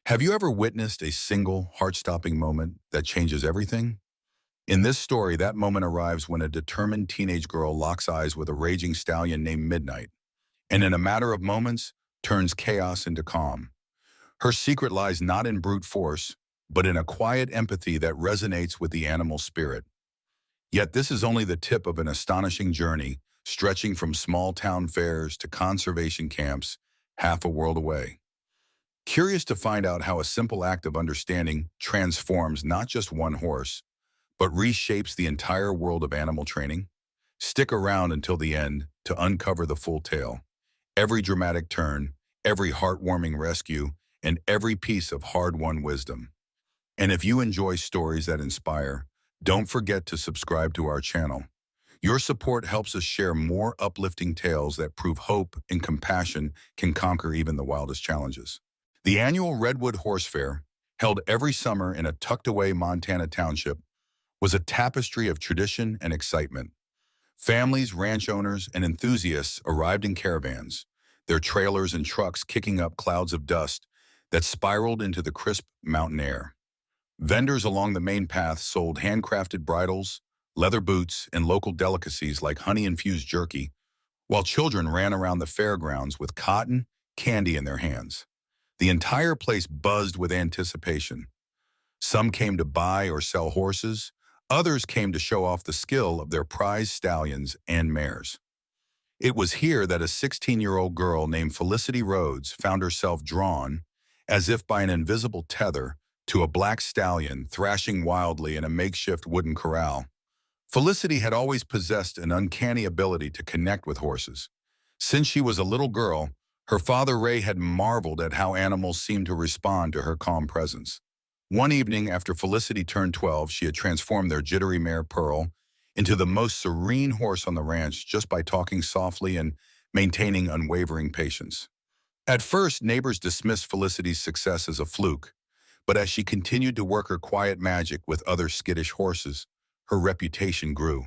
Have you ever witnessed a single heart-stopping moment that changes everything? In this story, that moment arrives when a determined teenage girl locks eyes with a raging stallion named Midnight, and in a matter of moments, turns chaos into calm. Her secret lies not in brute force, but in a quiet empathy that resonates with the animal spirit. Yet this is only the tip of an astonishing journey, stretching from small-town fairs to conservation camps half a world away. Curious to find out how a simple act of understanding transforms not just one horse, but reshapes the entire world of animal training? Stick around until the end to uncover the full tale. Every dramatic turn, every heartwarming rescue, and every piece of hard-won wisdom. And if you enjoy stories that inspire, don't forget to subscribe to our channel. Your support helps us share more uplifting tales that prove hope and compassion can conquer even the wildest challenges. The annual Redwood Horse Fair, held every summer in a tucked-away Montana township, was a tapestry of tradition and excitement. Families, ranch owners, and enthusiasts arrived in caravans, their trailers and trucks kicking up clouds of dust that spiraled into the crisp mountain air. Vendors along the main path sold handcrafted bridles, leather boots, and local delicacies like honey-infused jerky, while children ran around the fairgrounds with cotton candy in their hands. The entire place buzzed with anticipation. Some came to buy or sell horses, others came to show off the skill of their prized stallions and mares. It was here that a 16-year-old girl named Felicity Rhodes found herself drawn, as if by an invisible tether, to a black stallion thrashing wildly in a makeshift wooden corral. Felicity had always possessed an uncanny ability to connect with horses. Since she was a little girl, her father Ray had marveled at how animals seemed to respond to her calm presence. One evening after Felicity turned 12, she had transformed their jittery mare Pearl into the most serene horse on the ranch just by talking softly and maintaining unwavering patience. At first, neighbors dismissed Felicity's success as a fluke, but as she continued to work her quiet magic with other skittish horses, her reputation grew.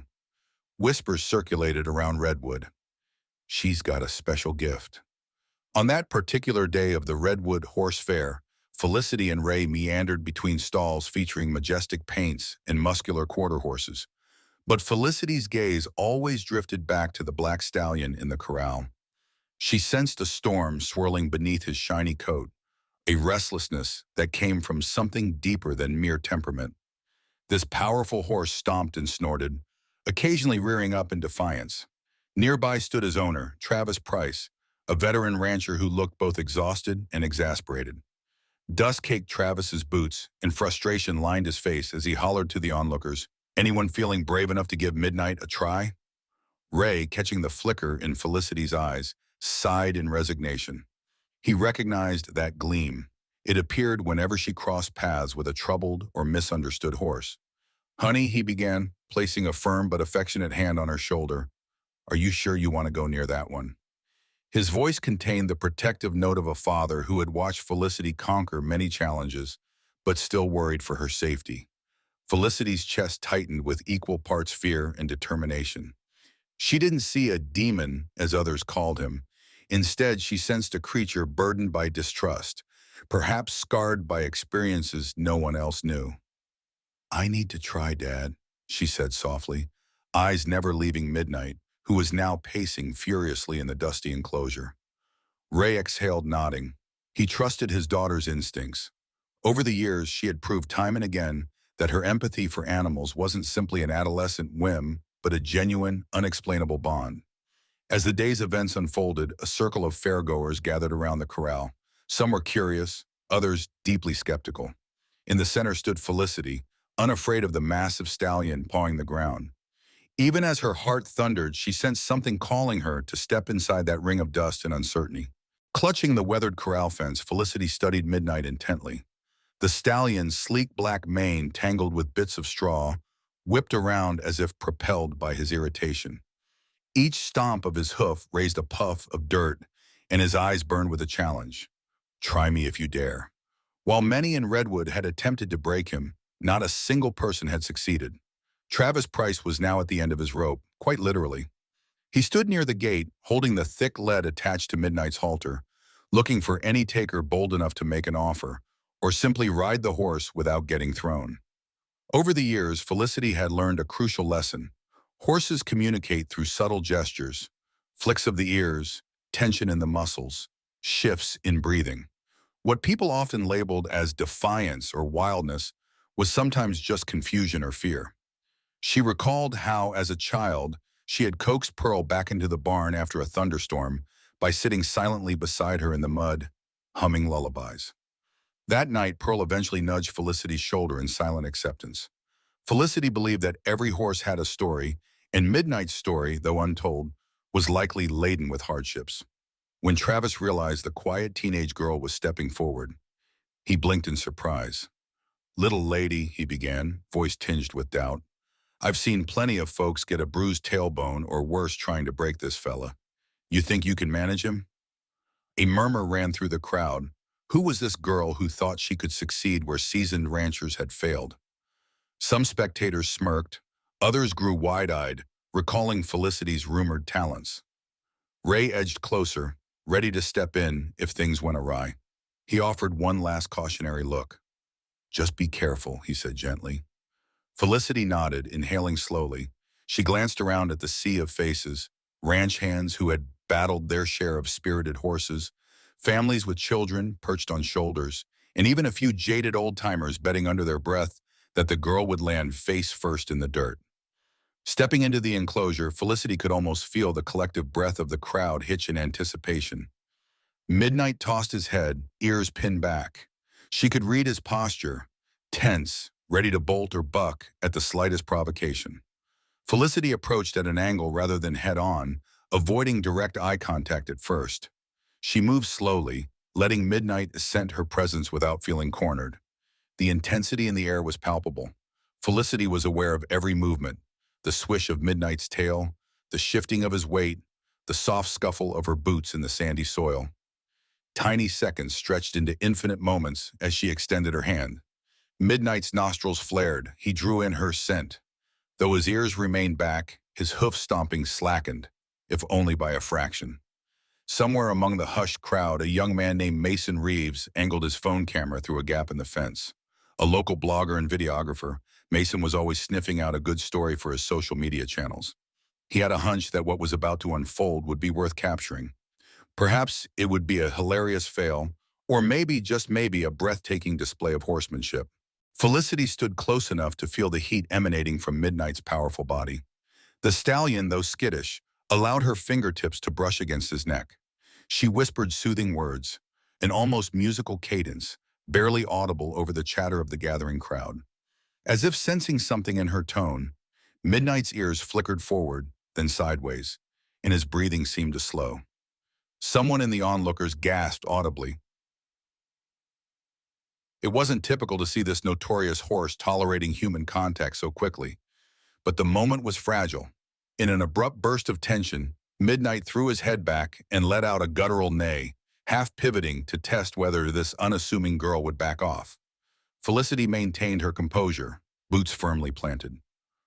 Whispers circulated around Redwood. She's got a special gift. On that particular day of the Redwood Horse Fair, Felicity and Ray meandered between stalls featuring majestic paints and muscular quarter horses. But Felicity's gaze always drifted back to the black stallion in the corral. She sensed a storm swirling beneath his shiny coat, a restlessness that came from something deeper than mere temperament. This powerful horse stomped and snorted, occasionally rearing up in defiance. Nearby stood his owner, Travis Price, a veteran rancher who looked both exhausted and exasperated. Dust caked Travis's boots, and frustration lined his face as he hollered to the onlookers, "Anyone feeling brave enough to give Midnight a try?" Ray, catching the flicker in Felicity's eyes, sighed in resignation. He recognized that gleam. It appeared whenever she crossed paths with a troubled or misunderstood horse. "Honey," he began, placing a firm but affectionate hand on her shoulder, "are you sure you want to go near that one?" His voice contained the protective note of a father who had watched Felicity conquer many challenges, but still worried for her safety. Felicity's chest tightened with equal parts fear and determination. She didn't see a demon, as others called him. Instead, she sensed a creature burdened by distrust, perhaps scarred by experiences no one else knew. "I need to try, Dad," she said softly, eyes never leaving Midnight, who was now pacing furiously in the dusty enclosure. Ray exhaled, nodding. He trusted his daughter's instincts. Over the years, she had proved time and again that her empathy for animals wasn't simply an adolescent whim, but a genuine, unexplainable bond. As the day's events unfolded, a circle of fairgoers gathered around the corral. Some were curious, others deeply skeptical. In the center stood Felicity, unafraid of the massive stallion pawing the ground. Even as her heart thundered, she sensed something calling her to step inside that ring of dust and uncertainty. Clutching the weathered corral fence, Felicity studied Midnight intently. The stallion's sleek black mane, tangled with bits of straw, whipped around as if propelled by his irritation. Each stomp of his hoof raised a puff of dirt, and his eyes burned with a challenge. "Try me if you dare." While many in Redwood had attempted to break him, not a single person had succeeded. Travis Price was now at the end of his rope, quite literally. He stood near the gate, holding the thick lead attached to Midnight's halter, looking for any taker bold enough to make an offer, or simply ride the horse without getting thrown. Over the years, Felicity had learned a crucial lesson. Horses communicate through subtle gestures, flicks of the ears, tension in the muscles, shifts in breathing. What people often labeled as defiance or wildness was sometimes just confusion or fear. She recalled how, as a child, she had coaxed Pearl back into the barn after a thunderstorm by sitting silently beside her in the mud, humming lullabies. That night, Pearl eventually nudged Felicity's shoulder in silent acceptance. Felicity believed that every horse had a story, and Midnight's story, though untold, was likely laden with hardships. When Travis realized the quiet teenage girl was stepping forward, he blinked in surprise. "Little lady," he began, voice tinged with doubt, "I've seen plenty of folks get a bruised tailbone or worse trying to break this fella. You think you can manage him?" A murmur ran through the crowd. Who was this girl who thought she could succeed where seasoned ranchers had failed? Some spectators smirked, others grew wide-eyed, recalling Felicity's rumored talents. Ray edged closer, ready to step in if things went awry. He offered one last cautionary look. "Just be careful," he said gently. Felicity nodded, inhaling slowly. She glanced around at the sea of faces, ranch hands who had battled their share of spirited horses, families with children perched on shoulders, and even a few jaded old-timers betting under their breath that the girl would land face first in the dirt. Stepping into the enclosure, Felicity could almost feel the collective breath of the crowd hitch in anticipation. Midnight tossed his head, ears pinned back. She could read his posture, tense, ready to bolt or buck at the slightest provocation. Felicity approached at an angle rather than head-on, avoiding direct eye contact at first. She moved slowly, letting Midnight scent her presence without feeling cornered. The intensity in the air was palpable. Felicity was aware of every movement, the swish of Midnight's tail, the shifting of his weight, the soft scuffle of her boots in the sandy soil. Tiny seconds stretched into infinite moments as she extended her hand. Midnight's nostrils flared. He drew in her scent. Though his ears remained back, his hoof stomping slackened, if only by a fraction. Somewhere among the hushed crowd, a young man named Mason Reeves angled his phone camera through a gap in the fence. A local blogger and videographer, Mason was always sniffing out a good story for his social media channels. He had a hunch that what was about to unfold would be worth capturing. Perhaps it would be a hilarious fail, or maybe, just maybe, a breathtaking display of horsemanship. Felicity stood close enough to feel the heat emanating from Midnight's powerful body. The stallion, though skittish, allowed her fingertips to brush against his neck. She whispered soothing words, an almost musical cadence, barely audible over the chatter of the gathering crowd. As if sensing something in her tone, Midnight's ears flickered forward, then sideways, and his breathing seemed to slow. Someone in the onlookers gasped audibly. It wasn't typical to see this notorious horse tolerating human contact so quickly, but the moment was fragile. In an abrupt burst of tension, Midnight threw his head back and let out a guttural neigh, half pivoting to test whether this unassuming girl would back off. Felicity maintained her composure, boots firmly planted.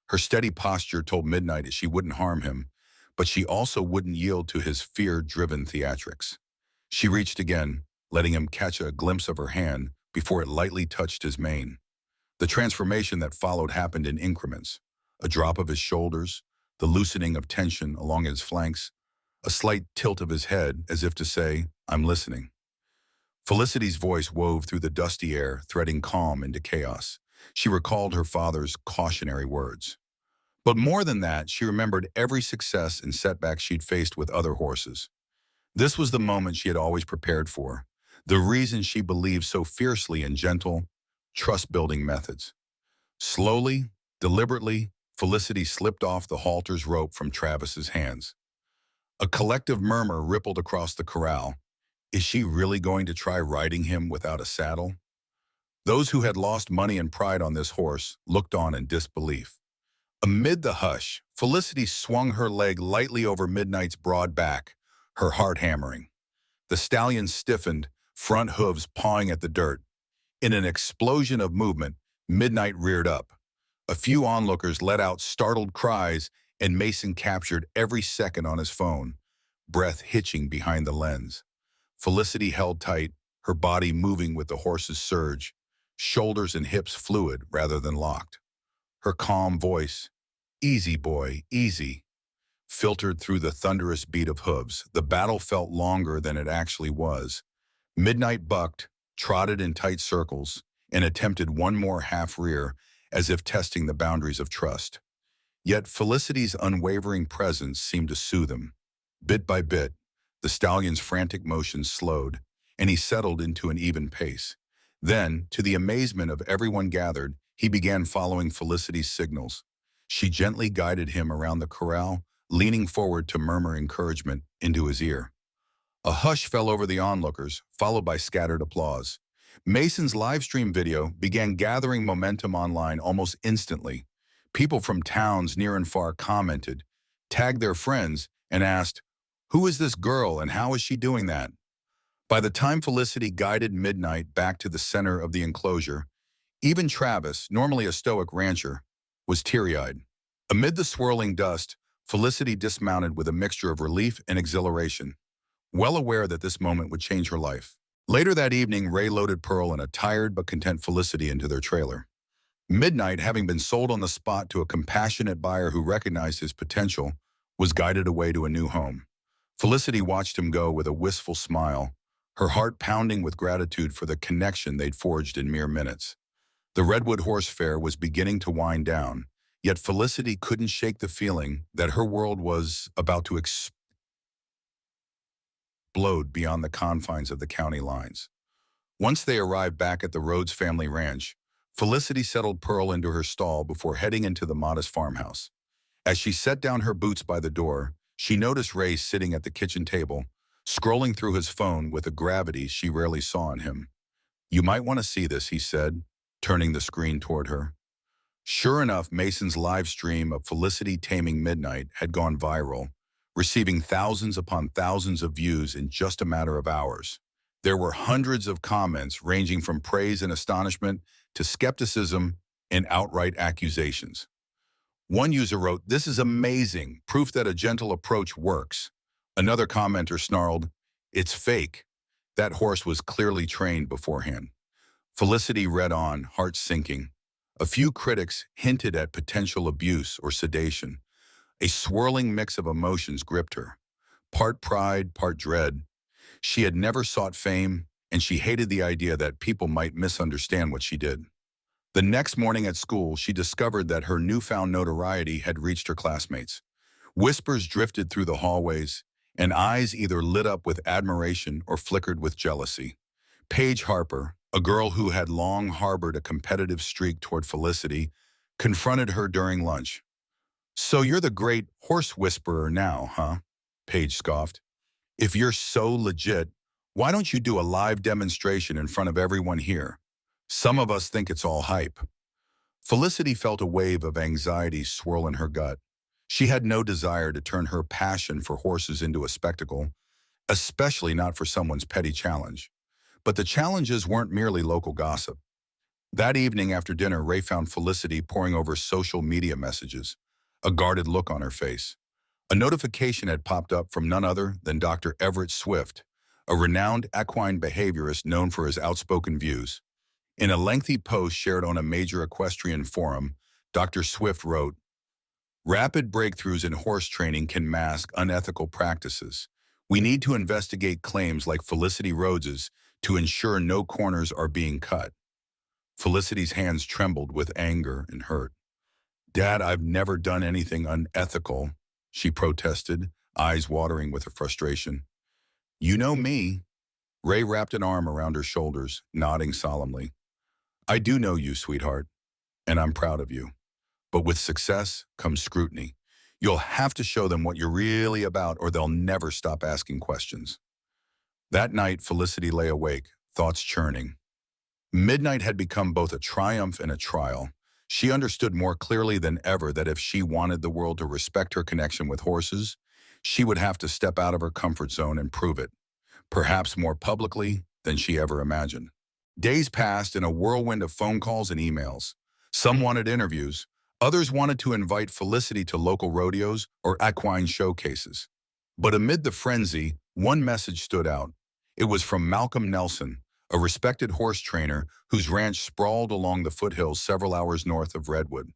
Her steady posture told Midnight she wouldn't harm him, but she also wouldn't yield to his fear-driven theatrics. She reached again, letting him catch a glimpse of her hand before it lightly touched his mane. The transformation that followed happened in increments. A drop of his shoulders, the loosening of tension along his flanks, a slight tilt of his head as if to say, "I'm listening." Felicity's voice wove through the dusty air, threading calm into chaos. She recalled her father's cautionary words. But more than that, she remembered every success and setback she'd faced with other horses. This was the moment she had always prepared for, the reason she believed so fiercely in gentle, trust-building methods. Slowly, deliberately, Felicity slipped off the halter's rope from Travis's hands. A collective murmur rippled across the corral. Is she really going to try riding him without a saddle? Those who had lost money and pride on this horse looked on in disbelief. Amid the hush, Felicity swung her leg lightly over Midnight's broad back, her heart hammering. The stallion stiffened, front hooves pawing at the dirt. In an explosion of movement, Midnight reared up. A few onlookers let out startled cries, and Mason captured every second on his phone, breath hitching behind the lens. Felicity held tight, her body moving with the horse's surge, shoulders and hips fluid rather than locked. Her calm voice, "Easy, boy, easy," filtered through the thunderous beat of hooves. The battle felt longer than it actually was. Midnight bucked, trotted in tight circles, and attempted one more half-rear as if testing the boundaries of trust. Yet Felicity's unwavering presence seemed to soothe him. Bit by bit, the stallion's frantic motions slowed, and he settled into an even pace. Then, to the amazement of everyone gathered, he began following Felicity's signals. She gently guided him around the corral, leaning forward to murmur encouragement into his ear. A hush fell over the onlookers, followed by scattered applause. Mason's live stream video began gathering momentum online almost instantly. People from towns near and far commented, tagged their friends, and asked, "Who is this girl and how is she doing that?" By the time Felicity guided Midnight back to the center of the enclosure, even Travis, normally a stoic rancher, was teary-eyed. Amid the swirling dust, Felicity dismounted with a mixture of relief and exhilaration, well aware that this moment would change her life. Later that evening, Ray loaded Pearl and a tired but content Felicity into their trailer. Midnight, having been sold on the spot to a compassionate buyer who recognized his potential, was guided away to a new home. Felicity watched him go with a wistful smile, her heart pounding with gratitude for the connection they'd forged in mere minutes. The Redwood Horse Fair was beginning to wind down, yet Felicity couldn't shake the feeling that her world was about to explode beyond the confines of the county lines. Once they arrived back at the Rhodes family ranch, Felicity settled Pearl into her stall before heading into the modest farmhouse. As she set down her boots by the door, she noticed Ray sitting at the kitchen table, scrolling through his phone with a gravity she rarely saw in him. "You might want to see this," he said, turning the screen toward her. Sure enough, Mason's live stream of Felicity taming Midnight had gone viral, receiving thousands upon thousands of views in just a matter of hours. There were hundreds of comments ranging from praise and astonishment to skepticism and outright accusations. One user wrote, "This is amazing, proof that a gentle approach works." Another commenter snarled, "It's fake. That horse was clearly trained beforehand." Felicity read on, heart sinking. A few critics hinted at potential abuse or sedation. A swirling mix of emotions gripped her. Part pride, part dread. She had never sought fame, and she hated the idea that people might misunderstand what she did. The next morning at school, she discovered that her newfound notoriety had reached her classmates. Whispers drifted through the hallways, and eyes either lit up with admiration or flickered with jealousy. Paige Harper, a girl who had long harbored a competitive streak toward Felicity, confronted her during lunch. "So you're the great horse whisperer now, huh?" Paige scoffed. "If you're so legit, why don't you do a live demonstration in front of everyone here? Some of us think it's all hype." Felicity felt a wave of anxiety swirl in her gut. She had no desire to turn her passion for horses into a spectacle, especially not for someone's petty challenge. But the challenges weren't merely local gossip. That evening after dinner, Ray found Felicity poring over social media messages, a guarded look on her face. A notification had popped up from none other than Dr. Everett Swift, a renowned equine behaviorist known for his outspoken views. In a lengthy post shared on a major equestrian forum, Dr. Swift wrote, "Rapid breakthroughs in horse training can mask unethical practices. We need to investigate claims like Felicity Rhodes's to ensure no corners are being cut." Felicity's hands trembled with anger and hurt. "Dad, I've never done anything unethical," she protested, eyes watering with her frustration. "You know me." Ray wrapped an arm around her shoulders, nodding solemnly. "I do know you, sweetheart, and I'm proud of you. But with success comes scrutiny. You'll have to show them what you're really about or they'll never stop asking questions." That night, Felicity lay awake, thoughts churning. Midnight had become both a triumph and a trial. She understood more clearly than ever that if she wanted the world to respect her connection with horses, she would have to step out of her comfort zone and prove it, perhaps more publicly than she ever imagined. Days passed in a whirlwind of phone calls and emails. Some wanted interviews. Others wanted to invite Felicity to local rodeos or equine showcases. But amid the frenzy, one message stood out. It was from Malcolm Nelson, a respected horse trainer whose ranch sprawled along the foothills several hours north of Redwood.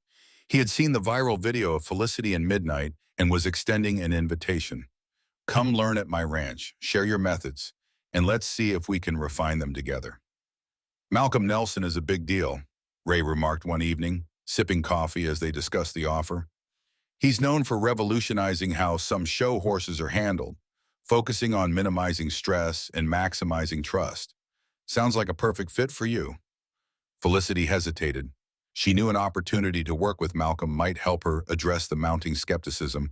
He had seen the viral video of Felicity and Midnight and was extending an invitation. Come learn at my ranch, share your methods, and let's see if we can refine them together. Malcolm Nelson is a big deal, Ray remarked one evening, sipping coffee as they discussed the offer. He's known for revolutionizing how some show horses are handled, focusing on minimizing stress and maximizing trust. Sounds like a perfect fit for you. Felicity hesitated. She knew an opportunity to work with Malcolm might help her address the mounting skepticism,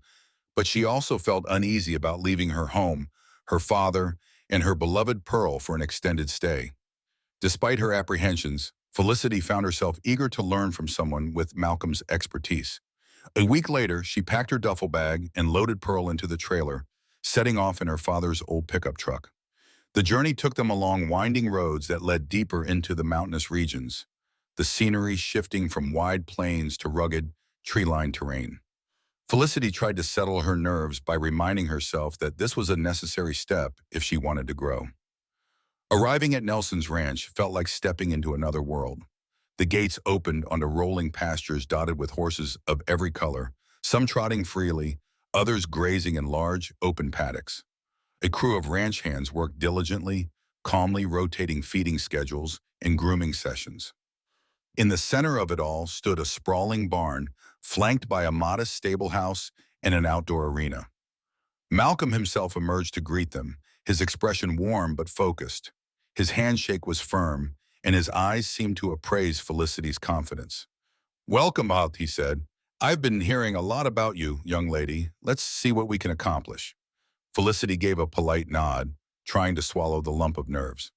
but she also felt uneasy about leaving her home, her father, and her beloved Pearl for an extended stay. Despite her apprehensions, Felicity found herself eager to learn from someone with Malcolm's expertise. A week later, she packed her duffel bag and loaded Pearl into the trailer, setting off in her father's old pickup truck. The journey took them along winding roads that led deeper into the mountainous regions, the scenery shifting from wide plains to rugged, tree-lined terrain. Felicity tried to settle her nerves by reminding herself that this was a necessary step if she wanted to grow. Arriving at Nelson's ranch felt like stepping into another world. The gates opened onto rolling pastures dotted with horses of every color, some trotting freely, others grazing in large, open paddocks. A crew of ranch hands worked diligently, calmly rotating feeding schedules and grooming sessions. In the center of it all stood a sprawling barn, flanked by a modest stable house and an outdoor arena. Malcolm himself emerged to greet them, his expression warm but focused. His handshake was firm, and his eyes seemed to appraise Felicity's confidence. "Welcome out," he said. "I've been hearing a lot about you, young lady. Let's see what we can accomplish." Felicity gave a polite nod, trying to swallow the lump of nerves.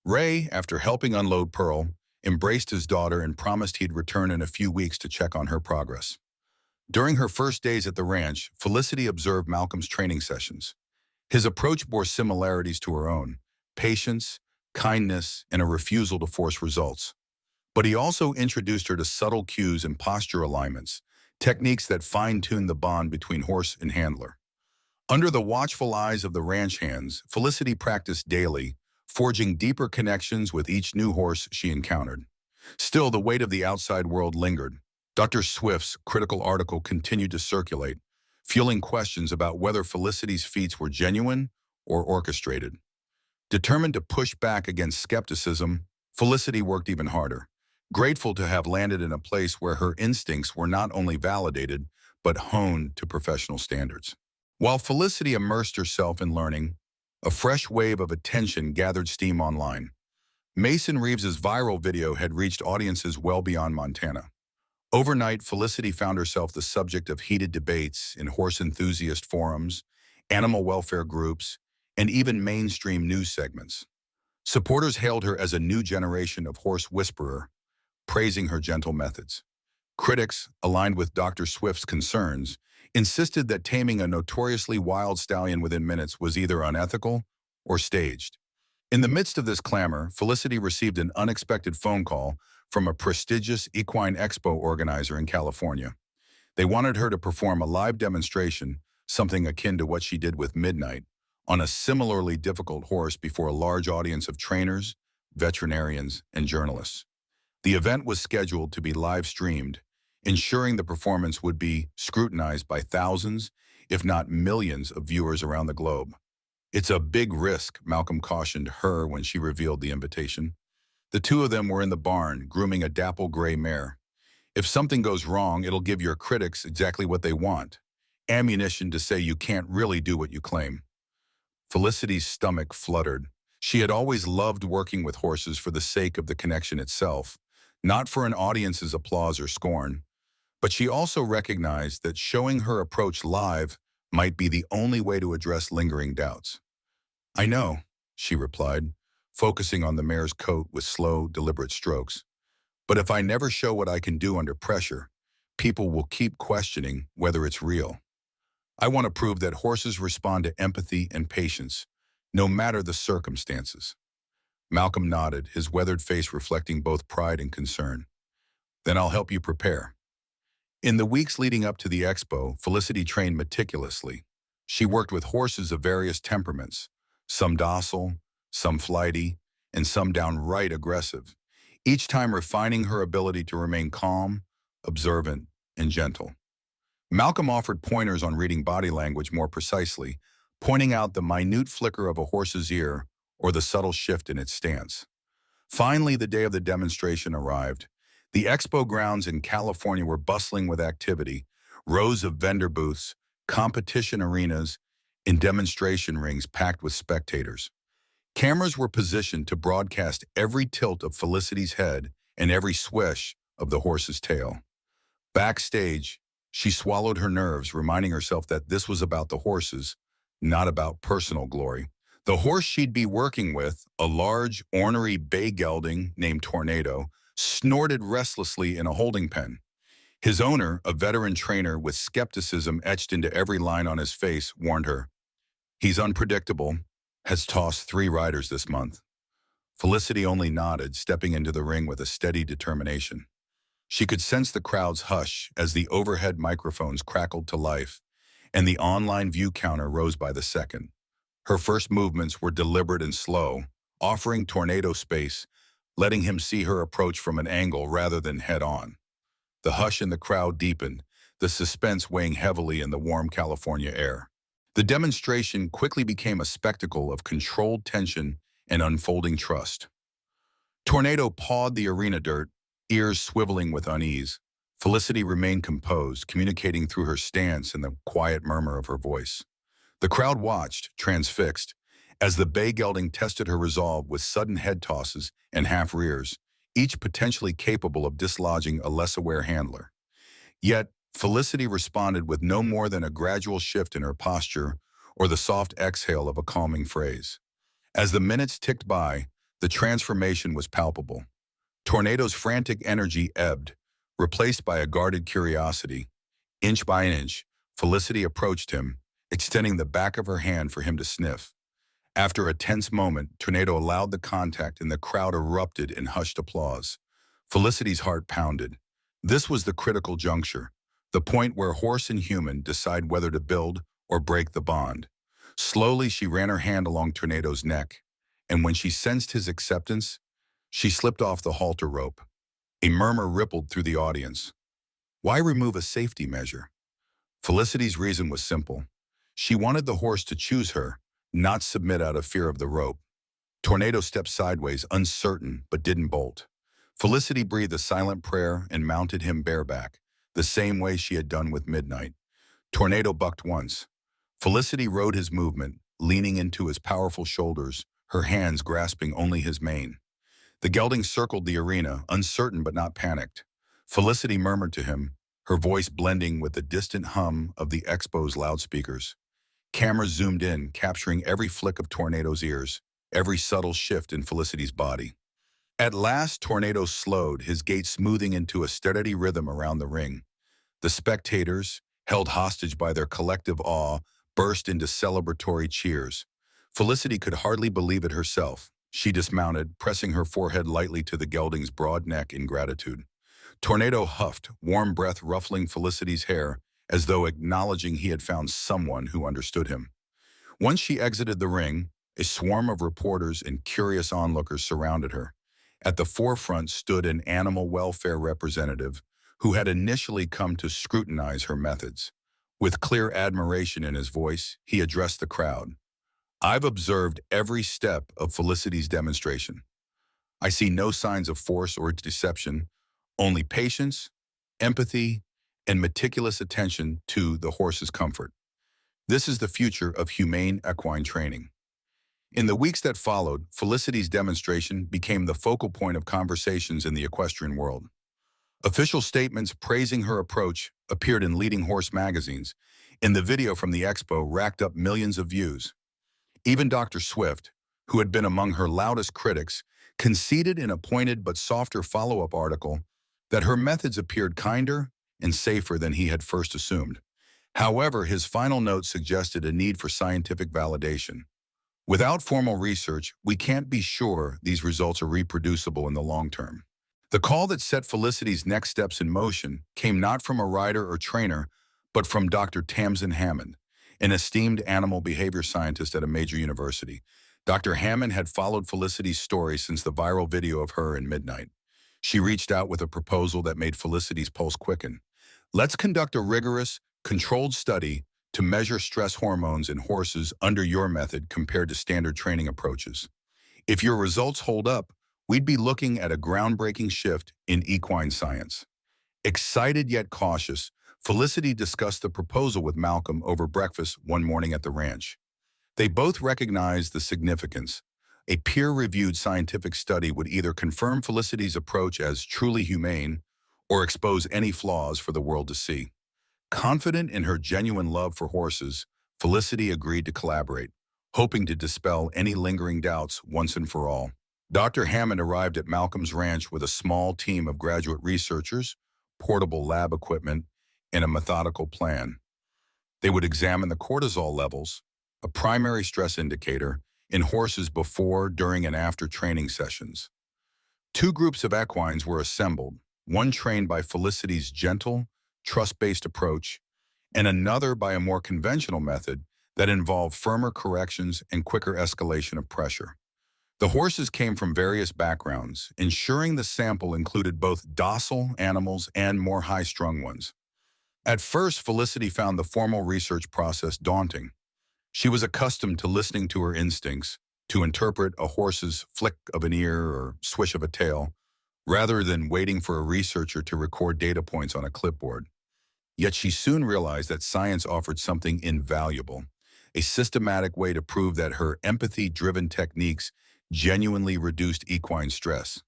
Ray, after helping unload Pearl, embraced his daughter and promised he'd return in a few weeks to check on her progress. During her first days at the ranch, Felicity observed Malcolm's training sessions. His approach bore similarities to her own: patience, kindness, and a refusal to force results. But he also introduced her to subtle cues and posture alignments, techniques that fine-tuned the bond between horse and handler. Under the watchful eyes of the ranch hands, Felicity practiced daily, forging deeper connections with each new horse she encountered. Still, the weight of the outside world lingered. Dr. Swift's critical article continued to circulate, fueling questions about whether Felicity's feats were genuine or orchestrated. Determined to push back against skepticism, Felicity worked even harder, grateful to have landed in a place where her instincts were not only validated, but honed to professional standards. While Felicity immersed herself in learning, a fresh wave of attention gathered steam online. Mason Reeves's viral video had reached audiences well beyond Montana. Overnight, Felicity found herself the subject of heated debates in horse enthusiast forums, animal welfare groups, and even mainstream news segments. Supporters hailed her as a new generation of horse whisperer, praising her gentle methods. Critics, aligned with Dr. Swift's concerns, insisted that taming a notoriously wild stallion within minutes was either unethical or staged. In the midst of this clamor, Felicity received an unexpected phone call from a prestigious equine expo organizer in California. They wanted her to perform a live demonstration, something akin to what she did with Midnight, on a similarly difficult horse before a large audience of trainers, veterinarians, and journalists. The event was scheduled to be live-streamed, ensuring the performance would be scrutinized by thousands, if not millions, of viewers around the globe. "It's a big risk," Malcolm cautioned her when she revealed the invitation. The two of them were in the barn, grooming a dapple gray mare. "If something goes wrong, it'll give your critics exactly what they want: ammunition to say you can't really do what you claim." Felicity's stomach fluttered. She had always loved working with horses for the sake of the connection itself, not for an audience's applause or scorn. But she also recognized that showing her approach live might be the only way to address lingering doubts. "I know," she replied, focusing on the mare's coat with slow, deliberate strokes. "But if I never show what I can do under pressure, people will keep questioning whether it's real. I want to prove that horses respond to empathy and patience, no matter the circumstances." Malcolm nodded, his weathered face reflecting both pride and concern. "Then I'll help you prepare." In the weeks leading up to the expo, Felicity trained meticulously. She worked with horses of various temperaments, some docile, some flighty, and some downright aggressive, each time refining her ability to remain calm, observant, and gentle. Malcolm offered pointers on reading body language more precisely, pointing out the minute flicker of a horse's ear or the subtle shift in its stance. Finally, the day of the demonstration arrived. The expo grounds in California were bustling with activity, rows of vendor booths, competition arenas, and demonstration rings packed with spectators. Cameras were positioned to broadcast every tilt of Felicity's head and every swish of the horse's tail. Backstage, she swallowed her nerves, reminding herself that this was about the horses, not about personal glory. The horse she'd be working with, a large, ornery bay gelding named Tornado, snorted restlessly in a holding pen. His owner, a veteran trainer with skepticism etched into every line on his face, warned her, "He's unpredictable, has tossed 3 riders this month." Felicity only nodded, stepping into the ring with a steady determination. She could sense the crowd's hush as the overhead microphones crackled to life, and the online view counter rose by the second. Her first movements were deliberate and slow, offering Tornado space, letting him see her approach from an angle rather than head-on. The hush in the crowd deepened, the suspense weighing heavily in the warm California air. The demonstration quickly became a spectacle of controlled tension and unfolding trust. Tornado pawed the arena dirt, ears swiveling with unease. Felicity remained composed, communicating through her stance and the quiet murmur of her voice. The crowd watched, transfixed, as the bay gelding tested her resolve with sudden head tosses and half rears, each potentially capable of dislodging a less aware handler. Yet, Felicity responded with no more than a gradual shift in her posture or the soft exhale of a calming phrase. As the minutes ticked by, the transformation was palpable. Tornado's frantic energy ebbed, replaced by a guarded curiosity. Inch by inch, Felicity approached him, extending the back of her hand for him to sniff. After a tense moment, Tornado allowed the contact and the crowd erupted in hushed applause. Felicity's heart pounded. This was the critical juncture, the point where horse and human decide whether to build or break the bond. Slowly, she ran her hand along Tornado's neck, and when she sensed his acceptance, she slipped off the halter rope. A murmur rippled through the audience. Why remove a safety measure? Felicity's reason was simple. She wanted the horse to choose her, not submit out of fear of the rope. Tornado stepped sideways, uncertain, but didn't bolt. Felicity breathed a silent prayer and mounted him bareback, the same way she had done with Midnight. Tornado bucked once. Felicity rode his movement, leaning into his powerful shoulders, her hands grasping only his mane. The gelding circled the arena, uncertain but not panicked. Felicity murmured to him, her voice blending with the distant hum of the expo's loudspeakers. Cameras zoomed in, capturing every flick of Tornado's ears, every subtle shift in Felicity's body. At last, Tornado slowed, his gait smoothing into a steady rhythm around the ring. The spectators, held hostage by their collective awe, burst into celebratory cheers. Felicity could hardly believe it herself. She dismounted, pressing her forehead lightly to the gelding's broad neck in gratitude. Tornado huffed, warm breath ruffling Felicity's hair, as though acknowledging he had found someone who understood him. Once she exited the ring, a swarm of reporters and curious onlookers surrounded her. At the forefront stood an animal welfare representative who had initially come to scrutinize her methods. With clear admiration in his voice, he addressed the crowd. I've observed every step of Felicity's demonstration. I see no signs of force or deception, only patience, empathy, and meticulous attention to the horse's comfort. This is the future of humane equine training. In the weeks that followed, Felicity's demonstration became the focal point of conversations in the equestrian world. Official statements praising her approach appeared in leading horse magazines, and the video from the expo racked up millions of views. Even Dr. Swift, who had been among her loudest critics, conceded in a pointed but softer follow-up article that her methods appeared kinder and safer than he had first assumed. However, his final note suggested a need for scientific validation. Without formal research, we can't be sure these results are reproducible in the long term. The call that set Felicity's next steps in motion came not from a rider or trainer, but from Dr. Tamsin Hammond, an esteemed animal behavior scientist at a major university. Dr. Hammond had followed Felicity's story since the viral video of her in Midnight. She reached out with a proposal that made Felicity's pulse quicken. Let's conduct a rigorous, controlled study to measure stress hormones in horses under your method compared to standard training approaches. If your results hold up, we'd be looking at a groundbreaking shift in equine science. Excited yet cautious, Felicity discussed the proposal with Malcolm over breakfast one morning at the ranch. They both recognized the significance. A peer-reviewed scientific study would either confirm Felicity's approach as truly humane or expose any flaws for the world to see. Confident in her genuine love for horses, Felicity agreed to collaborate, hoping to dispel any lingering doubts once and for all. Dr. Hammond arrived at Malcolm's ranch with a small team of graduate researchers, portable lab equipment, and a methodical plan. They would examine the cortisol levels, a primary stress indicator, in horses before, during, and after training sessions. Two groups of equines were assembled, one trained by Felicity's gentle, trust-based approach, and another by a more conventional method that involved firmer corrections and quicker escalation of pressure. The horses came from various backgrounds, ensuring the sample included both docile animals and more high-strung ones. At first, Felicity found the formal research process daunting. She was accustomed to listening to her instincts, to interpret a horse's flick of an ear or swish of a tail, rather than waiting for a researcher to record data points on a clipboard. Yet she soon realized that science offered something invaluable, a systematic way to prove that her empathy-driven techniques genuinely reduced equine stress.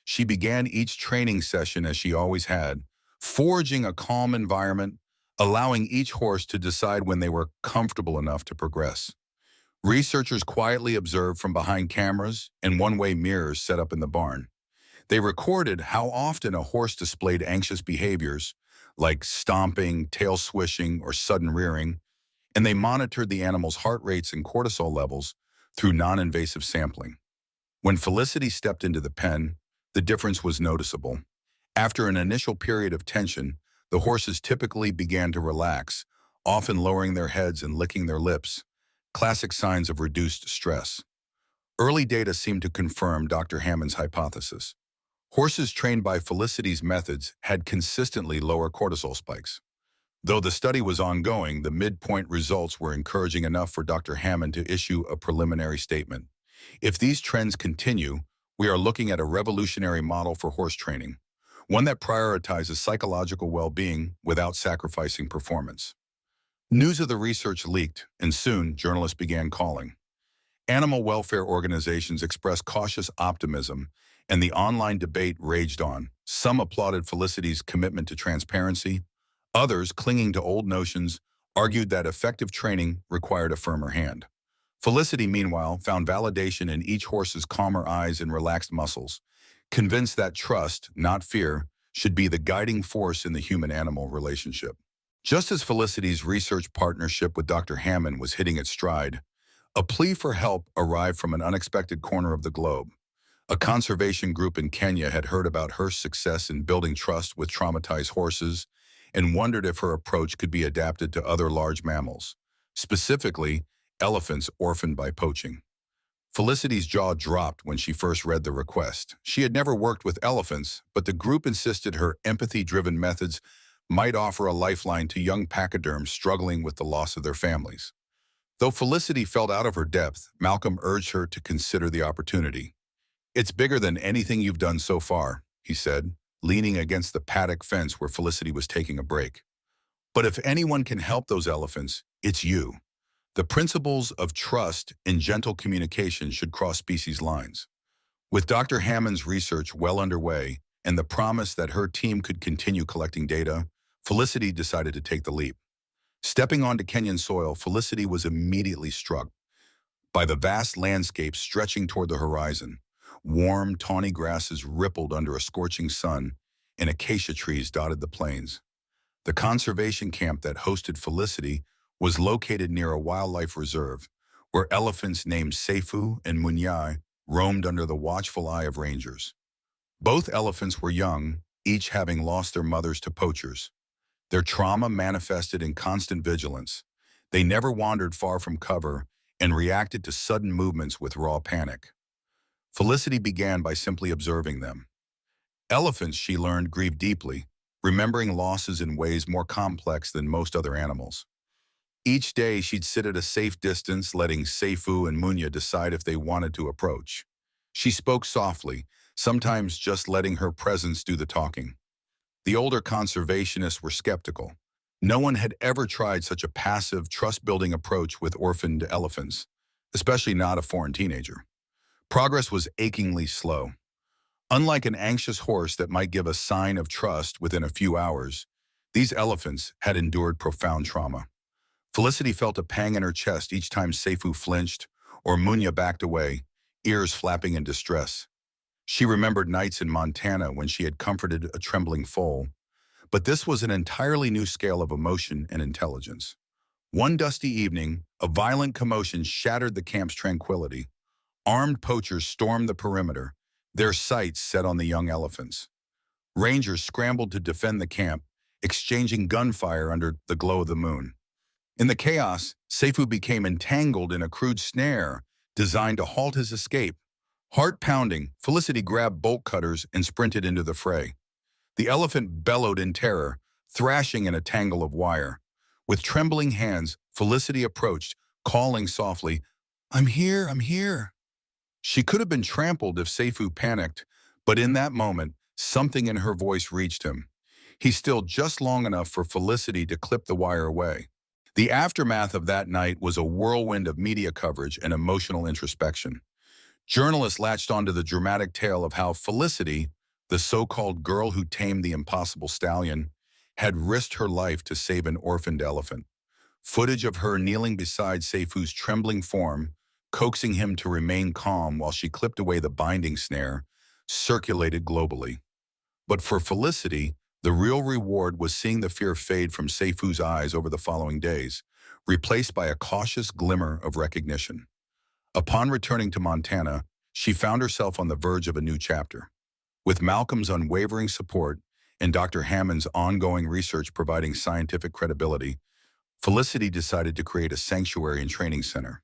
She began each training session as she always had, forging a calm environment, allowing each horse to decide when they were comfortable enough to progress. Researchers quietly observed from behind cameras and one-way mirrors set up in the barn. They recorded how often a horse displayed anxious behaviors, like stomping, tail swishing, or sudden rearing, and they monitored the animal's heart rates and cortisol levels through non-invasive sampling. When Felicity stepped into the pen, the difference was noticeable. After an initial period of tension, the horses typically began to relax, often lowering their heads and licking their lips, classic signs of reduced stress. Early data seemed to confirm Dr. Hammond's hypothesis. Horses trained by Felicity's methods had consistently lower cortisol spikes. Though the study was ongoing, the midpoint results were encouraging enough for Dr. Hammond to issue a preliminary statement. If these trends continue, we are looking at a revolutionary model for horse training, one that prioritizes psychological well-being without sacrificing performance. News of the research leaked, and soon journalists began calling. Animal welfare organizations expressed cautious optimism, and the online debate raged on. Some applauded Felicity's commitment to transparency. Others, clinging to old notions, argued that effective training required a firmer hand. Felicity, meanwhile, found validation in each horse's calmer eyes and relaxed muscles, convinced that trust, not fear, should be the guiding force in the human-animal relationship. Just as Felicity's research partnership with Dr. Hammond was hitting its stride, a plea for help arrived from an unexpected corner of the globe. A conservation group in Kenya had heard about her success in building trust with traumatized horses and wondered if her approach could be adapted to other large mammals, specifically elephants orphaned by poaching. Felicity's jaw dropped when she first read the request. She had never worked with elephants, but the group insisted her empathy-driven methods might offer a lifeline to young pachyderms struggling with the loss of their families. Though Felicity felt out of her depth, Malcolm urged her to consider the opportunity. "It's bigger than anything you've done so far," he said, leaning against the paddock fence where Felicity was taking a break. "But if anyone can help those elephants, it's you." The principles of trust and gentle communication should cross species lines. With Dr. Hammond's research well underway and the promise that her team could continue collecting data, Felicity decided to take the leap. Stepping onto Kenyan soil, Felicity was immediately struck by the vast landscape stretching toward the horizon. Warm, tawny grasses rippled under a scorching sun, and acacia trees dotted the plains. The conservation camp that hosted Felicity was located near a wildlife reserve, where elephants named Seifu and Munyai roamed under the watchful eye of rangers. Both elephants were young, each having lost their mothers to poachers. Their trauma manifested in constant vigilance. They never wandered far from cover, and reacted to sudden movements with raw panic. Felicity began by simply observing them. Elephants, she learned, grieve deeply, remembering losses in ways more complex than most other animals. Each day, she'd sit at a safe distance, letting Seifu and Munya decide if they wanted to approach. She spoke softly, sometimes just letting her presence do the talking. The older conservationists were skeptical. No one had ever tried such a passive, trust-building approach with orphaned elephants, especially not a foreign teenager. Progress was achingly slow. Unlike an anxious horse that might give a sign of trust within a few hours, these elephants had endured profound trauma. Felicity felt a pang in her chest each time Seifu flinched or Munya backed away, ears flapping in distress. She remembered nights in Montana when she had comforted a trembling foal, but this was an entirely new scale of emotion and intelligence. One dusty evening, a violent commotion shattered the camp's tranquility. Armed poachers stormed the perimeter, their sights set on the young elephants. Rangers scrambled to defend the camp, exchanging gunfire under the glow of the moon. In the chaos, Seifu became entangled in a crude snare designed to halt his escape. Heart pounding, Felicity grabbed bolt cutters and sprinted into the fray. The elephant bellowed in terror, thrashing in a tangle of wire. With trembling hands, Felicity approached, calling softly, "I'm here, I'm here." She could have been trampled if Seifu panicked, but in that moment, something in her voice reached him. He stilled just long enough for Felicity to clip the wire away. The aftermath of that night was a whirlwind of media coverage and emotional introspection. Journalists latched onto the dramatic tale of how Felicity, the so-called girl who tamed the impossible stallion, had risked her life to save an orphaned elephant. Footage of her kneeling beside Seifu's trembling form, coaxing him to remain calm while she clipped away the binding snare, circulated globally. But for Felicity, the real reward was seeing the fear fade from Seifu's eyes over the following days, replaced by a cautious glimmer of recognition. Upon returning to Montana, she found herself on the verge of a new chapter. With Malcolm's unwavering support and Dr. Hammond's ongoing research providing scientific credibility, Felicity decided to create a sanctuary and training center.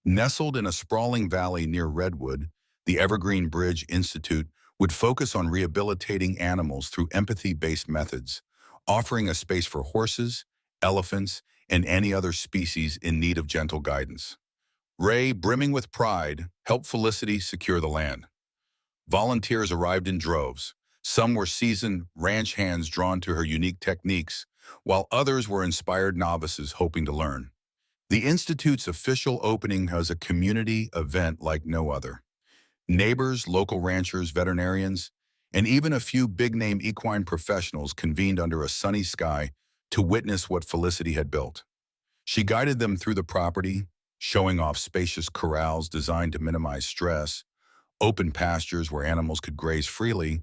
Nestled in a sprawling valley near Redwood, the Evergreen Bridge Institute would focus on rehabilitating animals through empathy-based methods, offering a space for horses, elephants, and any other species in need of gentle guidance. Ray, brimming with pride, helped Felicity secure the land. Volunteers arrived in droves. Some were seasoned ranch hands drawn to her unique techniques, while others were inspired novices hoping to learn. The Institute's official opening was a community event like no other. Neighbors, local ranchers, veterinarians, and even a few big-name equine professionals convened under a sunny sky to witness what Felicity had built. She guided them through the property, showing off spacious corrals designed to minimize stress, open pastures where animals could graze freely,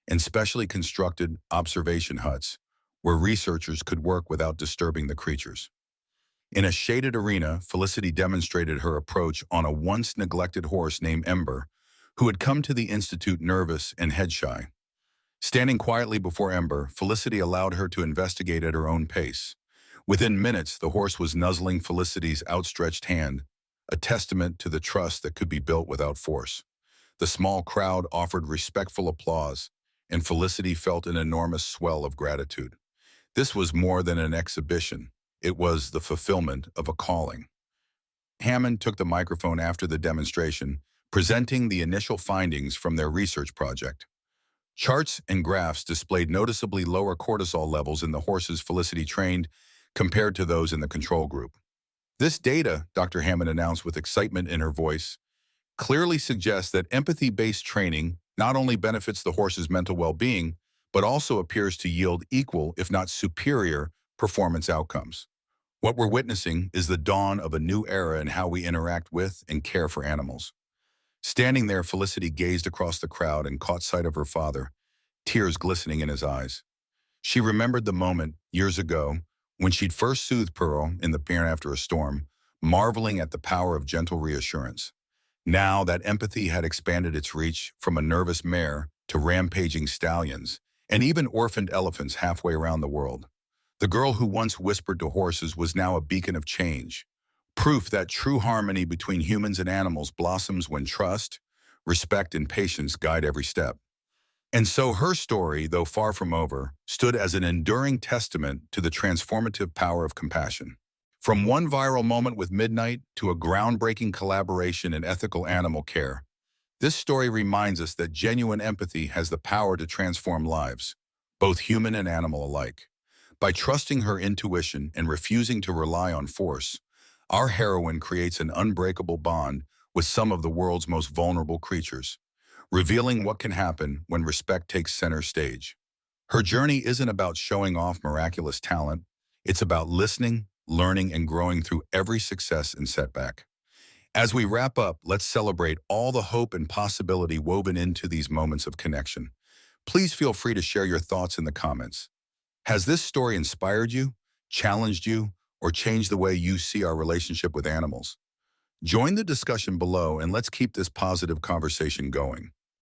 and specially constructed observation huts where researchers could work without disturbing the creatures. In a shaded arena, Felicity demonstrated her approach on a once-neglected horse named Ember, who had come to the Institute nervous and head-shy. Standing quietly before Ember, Felicity allowed her to investigate at her own pace. Within minutes, the horse was nuzzling Felicity's outstretched hand, a testament to the trust that could be built without force. The small crowd offered respectful applause, and Felicity felt an enormous swell of gratitude. This was more than an exhibition. It was the fulfillment of a calling. Hammond took the microphone after the demonstration, presenting the initial findings from their research project. Charts and graphs displayed noticeably lower cortisol levels in the horses Felicity trained compared to those in the control group. This data, Dr. Hammond announced with excitement in her voice, clearly suggests that empathy-based training not only benefits the horse's mental well-being, but also appears to yield equal, if not superior, performance outcomes. What we're witnessing is the dawn of a new era in how we interact with and care for animals. Standing there, Felicity gazed across the crowd and caught sight of her father, tears glistening in his eyes. She remembered the moment, years ago, when she'd first soothed Pearl in the pen after a storm, marveling at the power of gentle reassurance. Now that empathy had expanded its reach from a nervous mare to rampaging stallions, and even orphaned elephants halfway around the world. The girl who once whispered to horses was now a beacon of change, Proof that true harmony between humans and animals blossoms when trust, respect, and patience guide every step. And so her story, though far from over, stood as an enduring testament to the transformative power of compassion. From one viral moment with Midnight to a groundbreaking collaboration in ethical animal care, this story reminds us that genuine empathy has the power to transform lives, both human and animal alike. By trusting her intuition and refusing to rely on force, our heroine creates an unbreakable bond with some of the world's most vulnerable creatures, revealing what can happen when respect takes center stage. Her journey isn't about showing off miraculous talent. It's about listening, learning, and growing through every success and setback. As we wrap up, let's celebrate all the hope and possibility woven into these moments of connection. Please feel free to share your thoughts in the comments. Has this story inspired you, challenged you, or changed the way you see our relationship with animals? Join the discussion below and let's keep this positive conversation going.